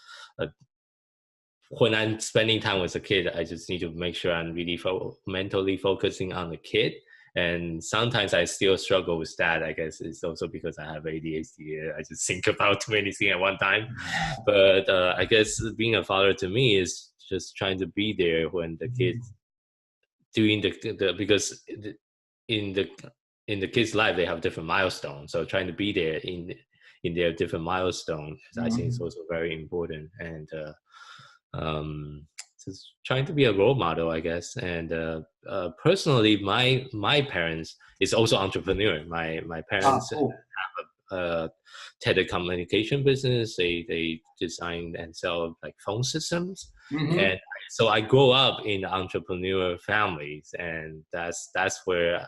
when I'm spending time with a kid, I just need to make sure I'm really mentally focusing on the kid. And sometimes I still struggle with that. I guess it's also because I have ADHD. I just think about too many things at one time. But I guess being a father to me is just trying to be there when the kids doing because in the kids' life they have different milestones. So trying to be there in their different milestones, I think is also very important. And just trying to be a role model, I guess. And personally, my parents is also entrepreneur. My parents have a telecommunication business. They design and sell like phone systems, and so I grew up in entrepreneur families, and that's where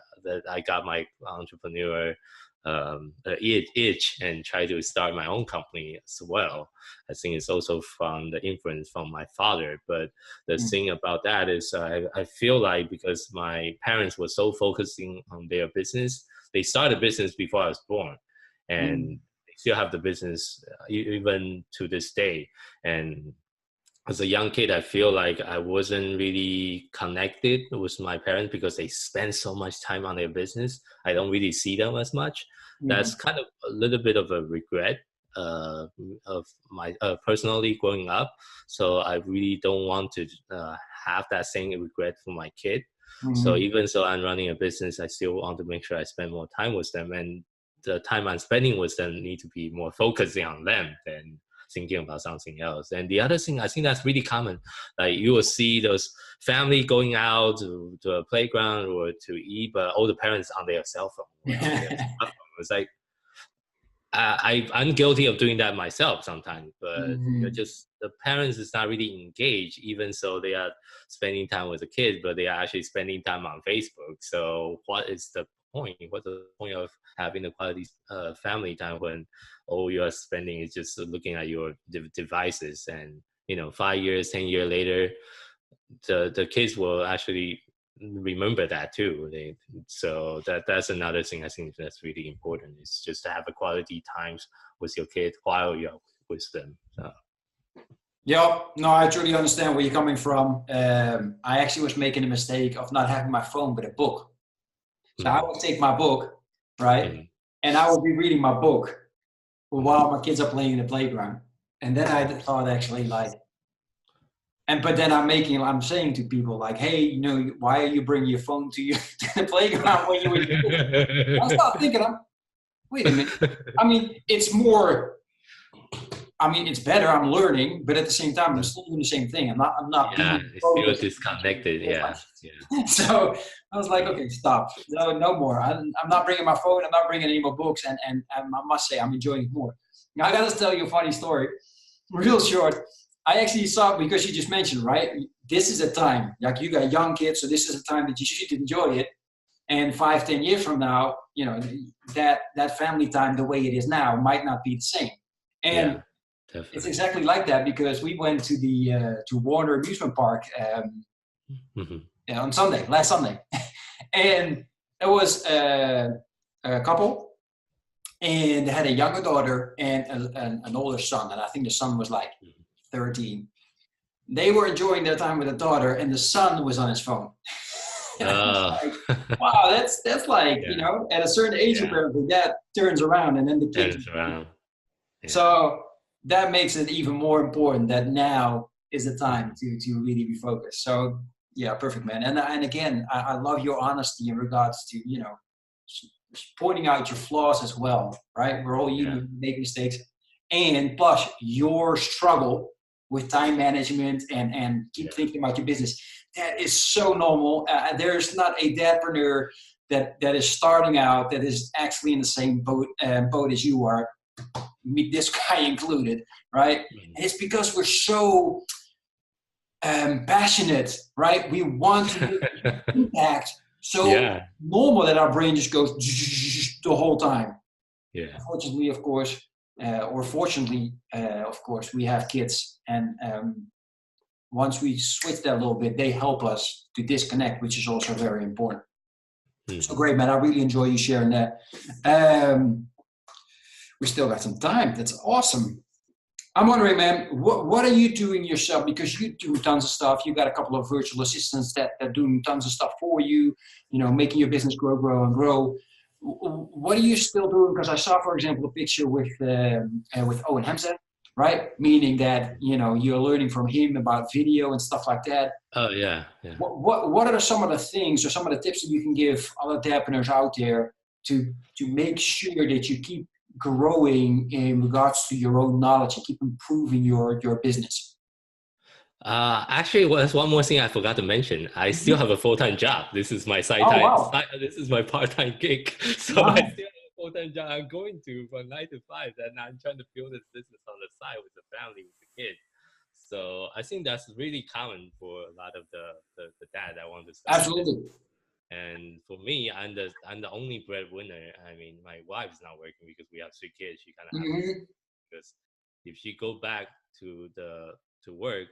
I got my entrepreneur itch and try to start my own company as well. I think it's also from the influence from my father. But the thing about that is I feel like because my parents were so focusing on their business, they started business before I was born, and they still have the business even to this day. And as a young kid, I feel like I wasn't really connected with my parents because they spend so much time on their business. I don't really see them as much. That's kind of a little bit of a regret of my personally growing up. So I really don't want to have that same regret for my kid. So even so I'm running a business, I still want to make sure I spend more time with them. And the time I'm spending with them need to be more focusing on them than thinking about something else. And the other thing, I think that's really common. Like you will see those family going out to a playground or to eat, but all the parents on their cell phone. It's like, I'm guilty of doing that myself sometimes, but you're just the parents is not really engaged, even so they are spending time with the kids, but they are actually spending time on Facebook. So what is the point? What's the point of having a quality family time when all you are spending is just looking at your devices? And 5 years, 10 years later, the kids will actually remember that too. So that's another thing I think that's really important, is just to have a quality times with your kids while you're with them. So. Yeah, no, I truly understand where you're coming from. I actually was making a mistake of not having my phone with a book. So I would take my book, right? And I would be reading my book while my kids are playing in the playground. And then I thought actually but then I'm saying to people like, hey, why are you bringing your phone to the playground when you were I start thinking, wait a minute. I mean, it's better. I'm learning, but at the same time, I'm still doing the same thing. I'm not. Yeah, it's still disconnected. Yeah. So I was like, okay, stop. No more. I'm not bringing my phone. I'm not bringing any more books. And I must say, I'm enjoying it more. Now, I got to tell you a funny story, real short. I actually saw, because you just mentioned, right? This is a time, like you got young kids, so this is a time that you should enjoy it. And 5-10 years from now, that family time, the way it is now, might not be the same. And it's exactly like that, because we went to the to Warner Amusement Park on last Sunday, and there was a couple, and they had a younger daughter and an older son, and I think the son was like 13. They were enjoying their time with the daughter, and the son was on his phone. Like, wow, that's like at a certain age, apparently that turns around, and then the kid turns around. Yeah. So that makes it even more important that now is the time to really be focused. So yeah, perfect, man. And again, I love your honesty in regards to pointing out your flaws as well, right? We're all human, make mistakes, and plus your struggle with time management and keep thinking about your business. That is so normal. There's not a dadpreneur that is starting out that is actually in the same boat as you are, this guy included, right? And it's because we're so passionate, right? We want to make an impact. So normal that our brain just goes the whole time. Yeah. Unfortunately, of course, or fortunately, of course, we have kids, and once we switch that a little bit, they help us to disconnect, which is also very important. So great, man. I really enjoy you sharing that. We still got some time. That's awesome. I'm wondering, man, what are you doing yourself? Because you do tons of stuff. You got a couple of virtual assistants that are doing tons of stuff for you, making your business grow and grow. What are you still doing? Because I saw, for example, a picture with Owen Hemseth, right? Meaning that, you're learning from him about video and stuff like that. Oh, yeah. What are some of the things or some of the tips that you can give other dadpreneurs out there to make sure that you keep growing in regards to your own knowledge and keep improving your business? Actually, there's one more thing I forgot to mention. I still have a full-time job. This is my this is my part-time gig. So I still have a full-time job. I'm going to from 9 to 5, and I'm trying to build this business on the side with the family, with the kids. So I think that's really common for a lot of the dad that want to start. Absolutely. And for me, I'm the only breadwinner. I mean, my wife is not working because we have 3 kids. She kind of because if she go back to work,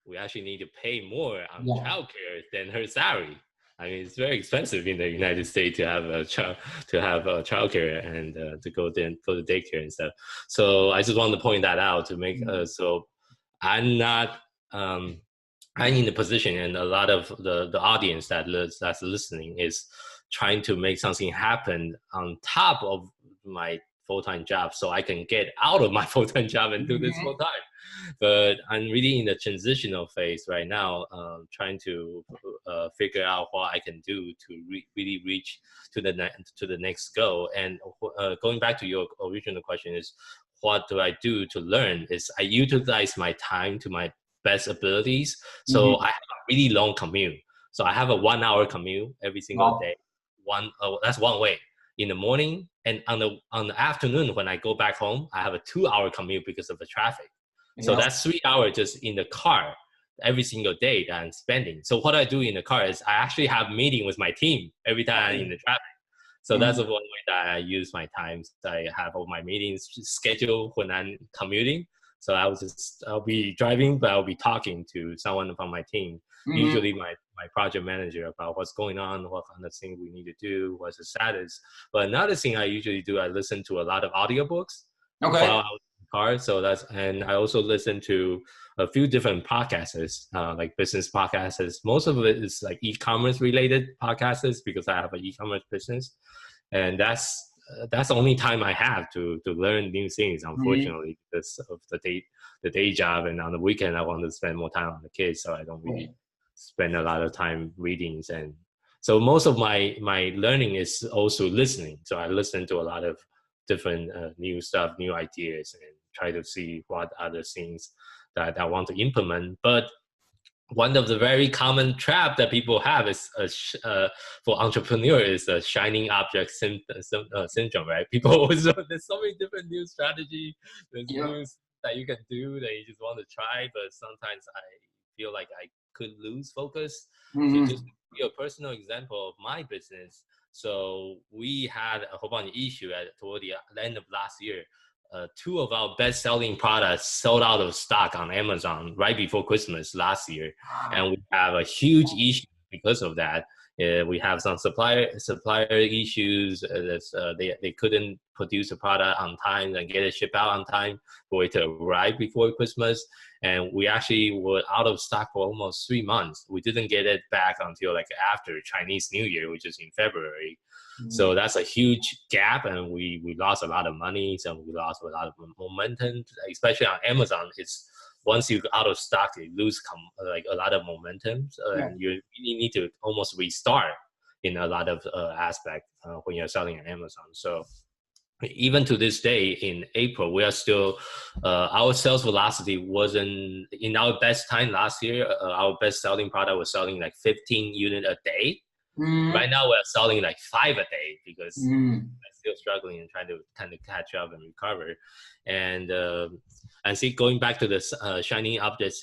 we actually need to pay more on childcare than her salary. I mean, it's very expensive in the United States to have a childcare and to go to daycare and stuff. So I just want to point that out to make so I'm not. I'm in the position, and a lot of the audience that's listening is trying to make something happen on top of my full-time job, so I can get out of my full-time job and do this full-time. But I'm really in the transitional phase right now, trying to figure out what I can do to really reach to the next goal. And going back to your original question is, what do I do to learn? Is I utilize my time to my best abilities. So I have a really long commute. So I have a 1-hour commute every single day. That's one way in the morning, and on the afternoon when I go back home, I have a 2-hour commute because of the traffic. So that's 3 hours just in the car every single day that I'm spending. So what I do in the car is I actually have meeting with my team every time I'm in the traffic. So that's one way that I use my time. So I have all my meetings scheduled when I'm commuting. So I'll be driving, but I'll be talking to someone from my team, usually my project manager, about what's going on, what kind of thing we need to do, what's the status. But another thing I usually do, I listen to a lot of audiobooks while I was in the car. So and I also listen to a few different podcasts, like business podcasts. Most of it is like e-commerce related podcasts because I have an e-commerce business. And that's the only time I have to learn new things, unfortunately, because of the day job. And on the weekend, I want to spend more time on the kids, so I don't really spend a lot of time reading. And so most of my learning is also listening. So I listen to a lot of different new stuff, new ideas, and try to see what other things that I want to implement. But one of the very common trap that people have is for entrepreneurs is a shining object syndrome, right? People always there's so many different new strategy, there's news that you can do that you just want to try, but sometimes I feel like I could lose focus. So just to give you a personal example of my business. So we had a whole bunch of issues toward the end of last year. 2 of our best-selling products sold out of stock on Amazon right before Christmas last year, and we have a huge issue because of that. We have some supplier issues. They couldn't produce a product on time and get it shipped out on time for it to arrive before Christmas. And we actually were out of stock for almost 3 months. We didn't get it back until like after Chinese New Year, which is in February. So that's a huge gap, and we lost a lot of money. So we lost a lot of momentum, especially on Amazon. It's once you out of stock, you lose like a lot of momentum, and you really need to almost restart in a lot of aspects when you're selling on Amazon. So even to this day in April, we are still our sales velocity wasn't in our best time last year. Our best selling product was selling like 15 units a day. Right now we're selling like 5 a day because I'm still struggling and trying to kind of catch up and recover. And see, going back to this shiny object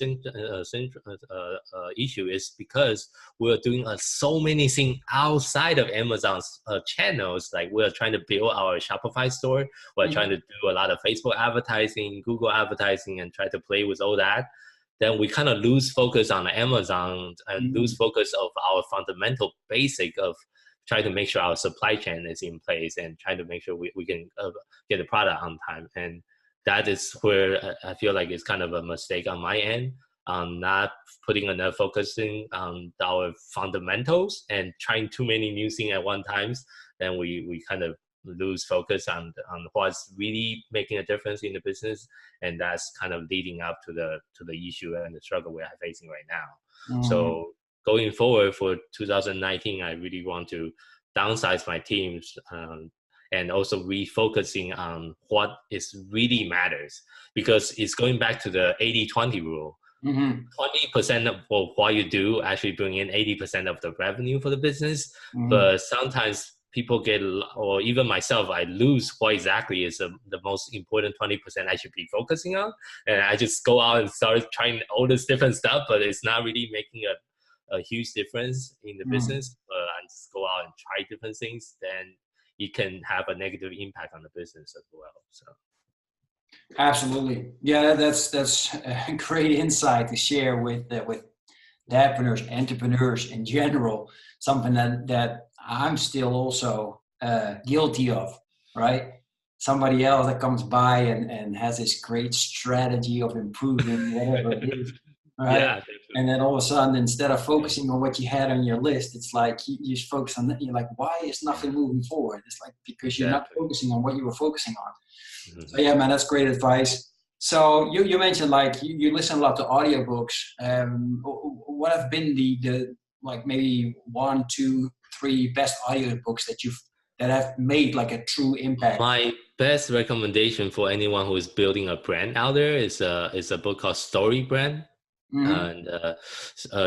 issue is because we're doing so many things outside of Amazon's channels. Like we're trying to build our Shopify store. We're trying to do a lot of Facebook advertising, Google advertising, and try to play with all that. Then we kind of lose focus on Amazon and lose focus of our fundamental basic of trying to make sure our supply chain is in place and trying to make sure we can get the product on time. And that is where I feel like it's kind of a mistake on my end, not putting enough focusing on our fundamentals and trying too many new things at one time. Then we kind of lose focus on what's really making a difference in the business, and that's kind of leading up to the issue and the struggle we are facing right now. So going forward for 2019, I really want to downsize my teams and also refocusing on what is really matters, because it's going back to the 80-20 rule. 20% of what you do actually bring in 80% of the revenue for the business, but sometimes people get, or even myself, I lose what exactly is the most important 20% I should be focusing on. And I just go out and start trying all this different stuff, but it's not really making a huge difference in the business. And just go out and try different things, then it can have a negative impact on the business as well. So. Absolutely. Yeah, that's a great insight to share with entrepreneurs in general, something that I'm still also guilty of, right? Somebody else that comes by and has this great strategy of improving whatever it is, right? Yeah, and then all of a sudden, instead of focusing on what you had on your list, it's like you just focus on that. You're like, why is nothing moving forward? It's like because you're not focusing on what you were focusing on. So yeah, man, that's great advice. So you mentioned like you listen a lot to audiobooks. What have been the like maybe 1, 2, 3 best audiobooks that have made like a true impact? My best recommendation for anyone who is building a brand out there is a book called Story Brand. And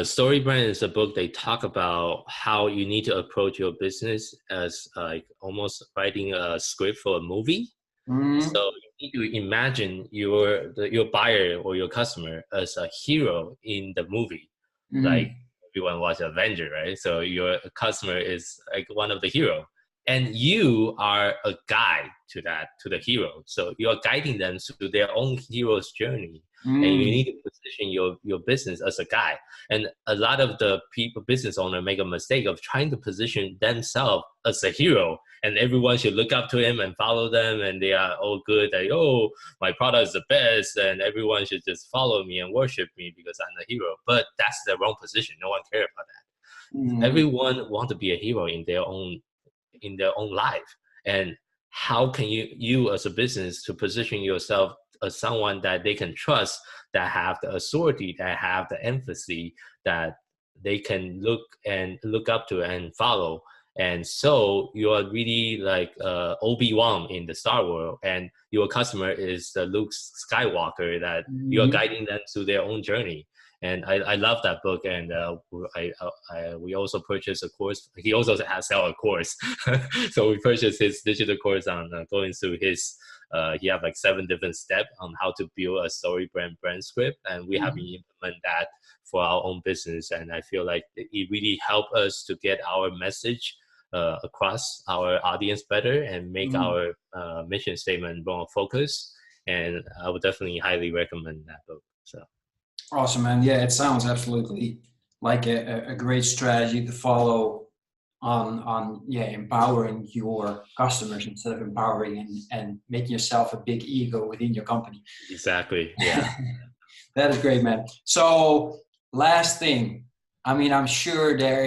Story Brand is a book they talk about how you need to approach your business as like almost writing a script for a movie. So you need to imagine your buyer or your customer as a hero in the movie. Like everyone watch Avenger, right? So your customer is like one of the hero, and you are a guide to the hero. So you are guiding them through their own hero's journey, and you need to position your business as a guide. And a lot of the business owner make a mistake of trying to position themselves as a hero, and everyone should look up to him and follow them, and they are all good. Like, oh, my product is the best, and everyone should just follow me and worship me because I'm the hero. But that's the wrong position. No one cares about that. Everyone want to be a hero in their own life. And how can you as a business to position yourself as someone that they can trust, that have the authority, that have the empathy, that they can look up to and follow. And so you are really like Obi-Wan in the Star Wars, and your customer is the Luke Skywalker, that you are guiding them through their own journey. And I love that book, and we also purchased a course. He also has sell a course, so we purchased his digital course on going through his. He have like 7 different steps on how to build a story brand script, and we have been implement that for our own business. And I feel like it really helped us to get our message across our audience better and make our mission statement more focused. And I would definitely highly recommend that book. So. Awesome, man. Yeah, it sounds absolutely like a great strategy to follow on empowering your customers instead of empowering and making yourself a big ego within your company. Exactly. Yeah. That is great, man. So last thing, I mean, I'm sure there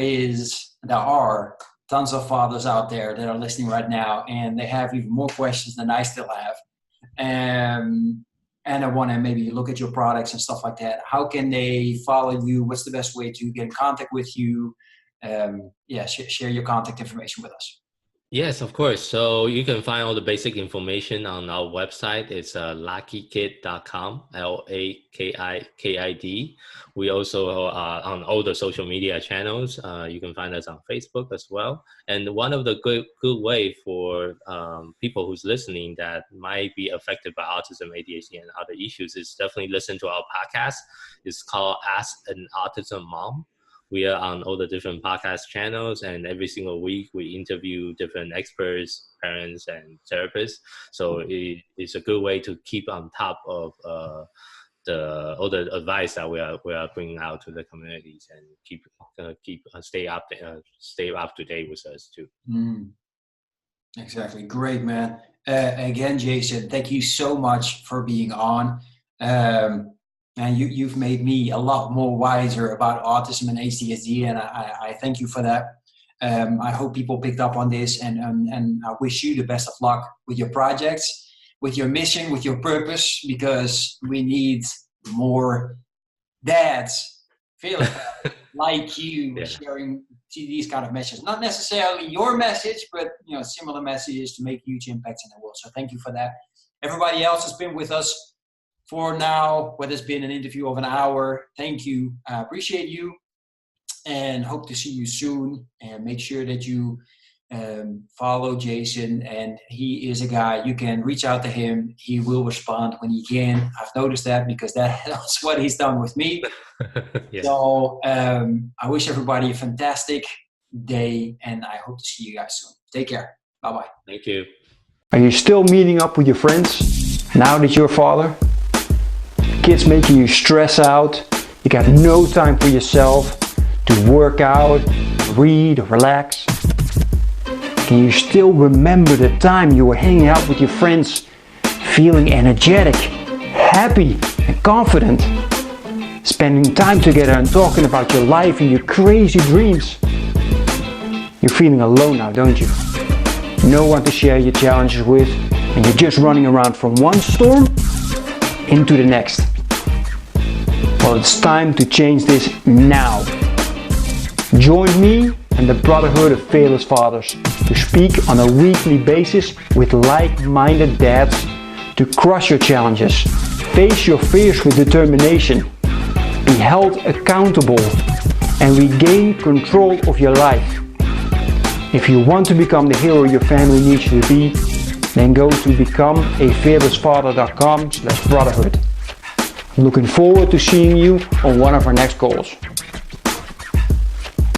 are tons of fathers out there that are listening right now, and they have even more questions than I still have. And I want to maybe look at your products and stuff like that. How can they follow you? What's the best way to get in contact with you? Share your contact information with us. Yes, of course. So you can find all the basic information on our website. It's LakiKid.com, LAKIKID. We also are on all the social media channels. You can find us on Facebook as well. And one of the good way for people who's listening that might be affected by autism, ADHD, and other issues is definitely listen to our podcast. It's called Ask an Autism Mom. We are on all the different podcast channels, and every single week we interview different experts, parents, and therapists. So it's a good way to keep on top of all the advice that we are bringing out to the communities, and stay up to date with us too. Exactly, great, man. Again, Jason, thank you so much for being on. And you've made me a lot more wiser about autism and ADHD, and I thank you for that. I hope people picked up on this, and I wish you the best of luck with your projects, with your mission, with your purpose, because we need more dads feeling like you sharing these kind of messages. Not necessarily your message, but similar messages to make huge impacts in the world. So thank you for that. Everybody else has been with us for now, whether it's been an interview of an hour. Thank you. I appreciate you, and hope to see you soon. And make sure that you follow Jason, and he is a guy you can reach out to him. He will respond when he can. I've noticed that because that's what he's done with me. Yeah. So I wish everybody a fantastic day, and I hope to see you guys soon. Take care. Bye-bye. Thank you. Are you still meeting up with your friends now that you're a father? Kids making you stress out, you got no time for yourself to work out, read, or relax. Can you still remember the time you were hanging out with your friends, feeling energetic, happy, and confident? Spending time together and talking about your life and your crazy dreams. You're feeling alone now, don't you? No one to share your challenges with, and you're just running around from one storm into the next. Well, it's time to change this now. Join me and the Brotherhood of Fearless Fathers to speak on a weekly basis with like-minded dads to crush your challenges, face your fears with determination, be held accountable, and regain control of your life. If you want to become the hero your family needs you to be, then go to becomeafearlessfather.com/brotherhood. I'm looking forward to seeing you on one of our next calls.